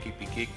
KPK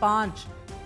5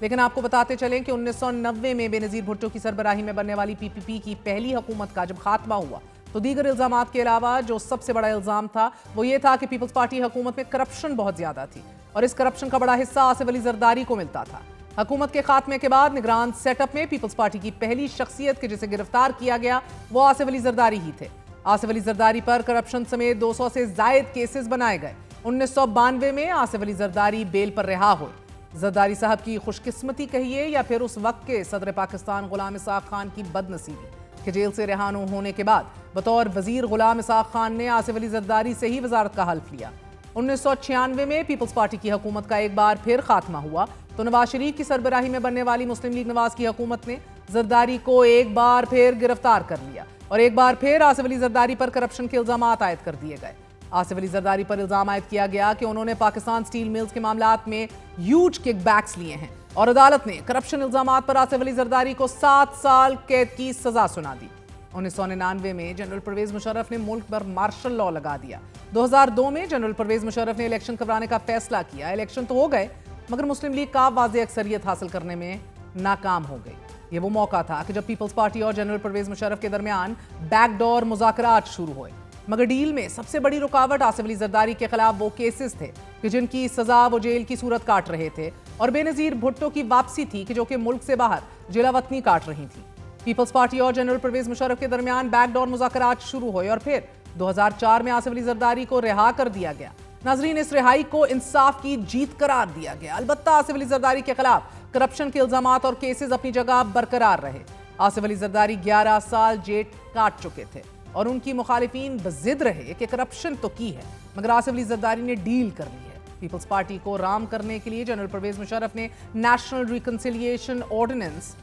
لیکن آپ کو بتاتے چلیں کہ 1990 میں بے نظیر بھٹو کی سربراہی میں بننے والی پی پی پی کی پہلی حکومت کا جب خاتمہ ہوا تو دیگر الزامات کے علاوہ جو سب سے بڑا الزام تھا وہ یہ تھا کہ پیپلز پارٹی حکومت میں کرپشن بہت زیادہ تھی اور اس کرپشن کا بڑا حصہ آصف علی زرداری کو ملتا تھا۔ حکومت کے خاتمے کے بعد نگران سیٹ اپ میں پیپلز پارٹی کی پہلی شخصیت کے جسے گرفتار کیا گیا وہ آصف علی زرداری ہی تھے۔ آصف علی زرداری پر کرپشن سمیت 200 سے زائد کیسز بنائے گئے۔ 1992 میں آصف علی زرداری بیل پر رہا ہوئے۔ زرداری صاحب کی خوش قسمتی کہیے یا پھر اس وقت کے صدر پاکستان غلام اسحاق خان کی بد نصیبی کہ جیل سے رہا ہونے کے بعد بطور وزیر غلام اسحاق خان نے آصف علی زرداری سے ہی وزارت کا حلف لیا۔ 1996 میں پیپلز پارٹی کی حکومت کا ایک بار پھر خاتمہ ہوا تو نواز شریف کی سربراہی میں بننے والی مسلم لیگ نواز کی حکومت نے زرداری کو ایک بار پھر گرفتار کر لیا اور ایک بار پھر آصف علی زرداری پر کرپشن کے الزامات عائد کر دیے گئے۔ آصف علی زرداری پر الزام عائد کیا گیا کہ انہوں نے پاکستان سٹیل ملز کے معاملات میں ہیوج کک بیکس لیے ہیں اور عدالت نے کرپشن الزامات پر آصف علی زرداری کو 7 سال قید کی سزا سنا دی۔ 1999 میں جنرل پرویز مشرف نے ملک پر مارشل لاء لگا دیا۔ 2002 میں جنرل پرویز مشرف نے الیکشن کروانے کا فیصلہ کیا۔ الیکشن تو ہو گئے مگر مسلم لیگ کا واضح اکثریت حاصل کرنے میں ناکام ہو گئی۔ یہ وہ موقع تھا کہ جب پیپلز پارٹی اور جنرل پرویز مشرف کے درمیان بیک ڈور مذاکرات شروع ہوئے مگر ڈیل میں سب سے بڑی رکاوٹ آصف علی زرداری کے خلاف وہ کیسز تھے کہ جن کی سزا وہ جیل کی صورت کاٹ رہے تھے اور بے نظیر بھٹو کی واپسی تھی کہ جو کہ ملک سے باہر جلا وطنی کاٹ رہی تھی۔ پیپلز پارٹی اور جنرل پرویز مشرف کے درمیان بیک ڈور مذاکرات شروع ہوئے اور پھر 2004 میں آصف علی زرداری کو رہا کر دیا گیا۔ ناظرین، اس رہائی کو انصاف کی جیت قرار دیا گیا۔ البتہ آصف علی زرداری کے خلاف کرپشن کے الزامات اور کیسز اپنی جگہ برقرار رہے۔ آصف علی زرداری 11 سال جیل کاٹ چکے تھے اور ان کی مخالفین بضد رہے کہ کرپشن تو کی ہے مگر آصف علی زرداری نے ڈیل کر لی ہے۔ پیپلز پارٹی کو رام کرنے کے لیے جنرل پرویز مشرف نے نیشنل ریکنسیلیشن آرڈیننس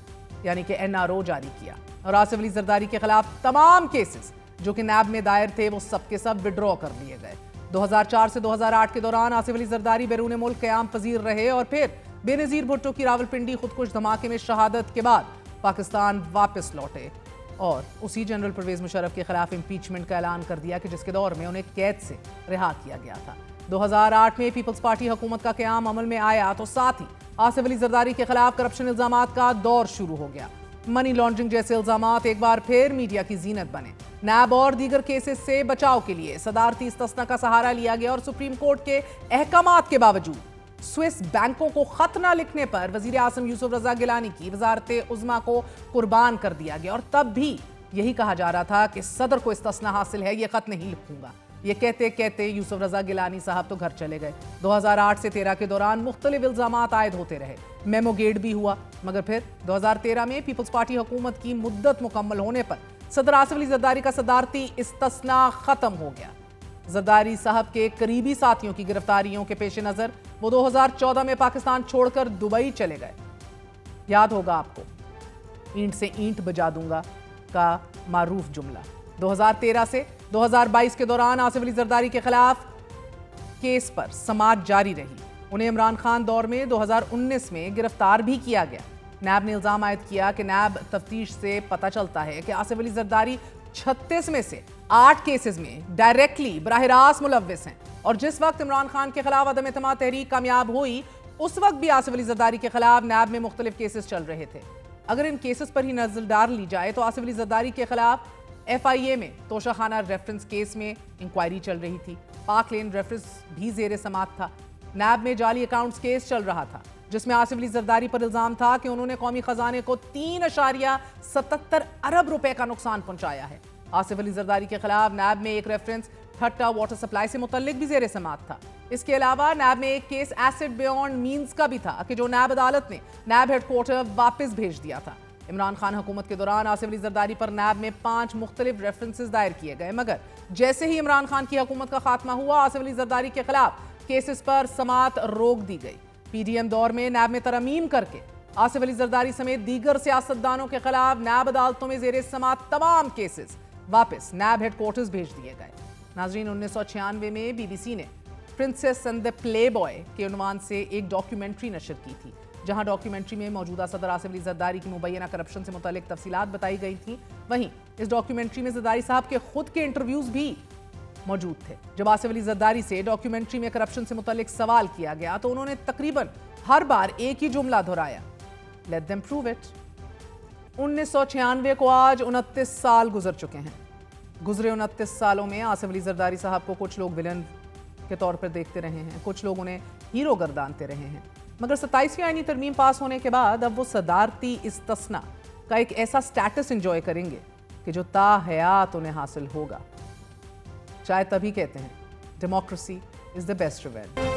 یعنی کہ NRO جاری کیا اور آصف علی زرداری کے خلاف تمام کیسز جو کہ نیب میں دائر تھے وہ سب کے سب وڈرا کر لیے گئے۔ 2004 سے 2008 کے دوران آصف علی زرداری بیرون ملک قیام پذیر رہے اور پھر بے نظیر بھٹو کی راولپنڈی خودکش دھماکے میں شہادت کے بعد پاکستان واپس لوٹے اور اسی جنرل پرویز مشرف کے خلاف امپیچمنٹ کا اعلان کر دیا کہ جس کے دور میں انہیں قید سے رہا کیا گیا تھا۔ 2008 میں پیپلز پارٹی حکومت کا قیام عمل میں آیا تو ساتھ ہی آصف علی زرداری کے خلاف کرپشن الزامات کا دور شروع ہو گیا۔ منی لانڈرنگ جیسے الزامات ایک بار پھر میڈیا کی زینت بنے۔ نیب اور دیگر کیسز سے بچاؤ کے لیے صدارتی استثنا کا سہارا لیا گیا اور سپریم کورٹ کے احکامات کے باوجود سوئس بینکوں کو خط نہ لکھنے پر وزیر اعظم یوسف رضا گیلانی کی وزارت عظمیٰ کو قربان کر دیا گیا اور تب بھی یہی کہا جا رہا تھا کہ صدر کو استثنا حاصل ہے، یہ خط نہیں لکھوں گا۔ یہ کہتے کہتے یوسف رضا گیلانی صاحب تو گھر چلے گئے۔ 2008 سے 13 کے دوران مختلف الزامات عائد ہوتے رہے، میمو گیٹ بھی ہوا مگر پھر 2013 میں پیپلز پارٹی حکومت کی مدت مکمل ہونے پر صدر آصف علی زرداری کا صدارتی استثنا ختم ہو گیا۔ زرداری صاحب کے قریبی ساتھیوں کی گرفتاریوں کے پیش نظر وہ 2014 میں پاکستان چھوڑ کر دبئی چلے گئے۔ یاد ہوگا آپ کو اینٹ سے اینٹ بجا دوں گا کا معروف جملہ۔ 2013 سے 2022 کے دوران آصف علی زرداری کے خلاف کیس پر سماعت جاری رہی۔ انہیں عمران خان دور میں 2019 میں گرفتار بھی کیا گیا۔ نیب نے الزام عائد کیا کہ نیب تفتیش سے پتہ چلتا ہے کہ آصف علی زرداری 36 میں سے 8 کیسز میں ڈائریکٹلی براہ راست ملوث ہیں اور جس وقت عمران خان کے خلاف عدم اعتماد تحریک کامیاب ہوئی اس وقت بھی آصف علی زرداری کے خلاف نیب میں مختلف کیسز چل رہے تھے۔ اگر ان کیسز پر ہی نظر ڈال لی جائے تو آصف علی زرداری کے خلاف FIA میں توشہ خانہ ریفرنس کیس میں انکوائری چل رہی تھی، پاک لین ریفرنس بھی زیر سماعت تھا، نیب میں جعلی اکاؤنٹس کیس چل رہا تھا جس میں آصف علی زرداری پر الزام تھا کہ انہوں نے قومی خزانے کو 3.77 ارب روپے کا نقصان پہنچایا ہے۔ آصف علی زرداری کے خلاف نیب میں ایک ریفرنس ٹھٹا واٹر سپلائی سے متعلق بھی زیر سماعت تھا۔ اس کے علاوہ نیب میں ایک کیس ایسڈ بیونڈ مینز کا بھی تھا کہ جو نیب عدالت نے نیب ہیڈ کوارٹر واپس بھیج دیا تھا۔ عمران خان حکومت کے دوران آصف علی زرداری پر نیب میں 5 مختلف ریفرنسز دائر کیے گئے مگر جیسے ہی عمران خان کی حکومت کا خاتمہ ہوا آصف علی زرداری کے خلاف کیسز پر سماعت روک دی گئی۔ PDM دور میں نیب میں ترمیم کر کے آصف علی زرداری سمیت دیگر سیاستدانوں کے خلاف نیب عدالتوں میں زیر سماعت تمام کیسز واپس نیب ہیڈ کوارٹرز بھیج دیے گئے۔ ناظرین، 1996 میں BBC نے princess and the play boy کے عنوان سے ایک ڈاکیومنٹری نشر کی تھی جہاں ڈاکیومنٹری میں موجودہ صدر آصف علی زرداری کی مبینہ کرپشن سے متعلق تفصیلات بتائی گئی تھیں۔ وہیں اس ڈاکیومنٹری میں زرداری صاحب کے خود کے انٹرویوز بھی موجود تھے۔ جب آصف علی زرداری سے ڈاکیومنٹری میں کرپشن سے متعلق سوال کیا گیا تو انہوں نے تقریباً ہر بار ایک ہی جملہ دہرایا، لیٹ دیم پروو اٹ۔ 1996 کو آج 29 سال گزر چکے ہیں۔ گزرے 29 سالوں میں آصف علی زرداری صاحب کو کچھ لوگ ولن کے طور پر دیکھتے رہے ہیں، کچھ لوگ انہیں ہیرو گردانتے رہے ہیں، مگر 27ویں آئینی ترمیم پاس ہونے کے بعد اب وہ صدارتی استثنا کا ایک ایسا سٹیٹس انجوائے کریں گے کہ جو تا حیات انہیں حاصل ہوگا۔ شاید تبھی کہتے ہیں democracy is the best revenge.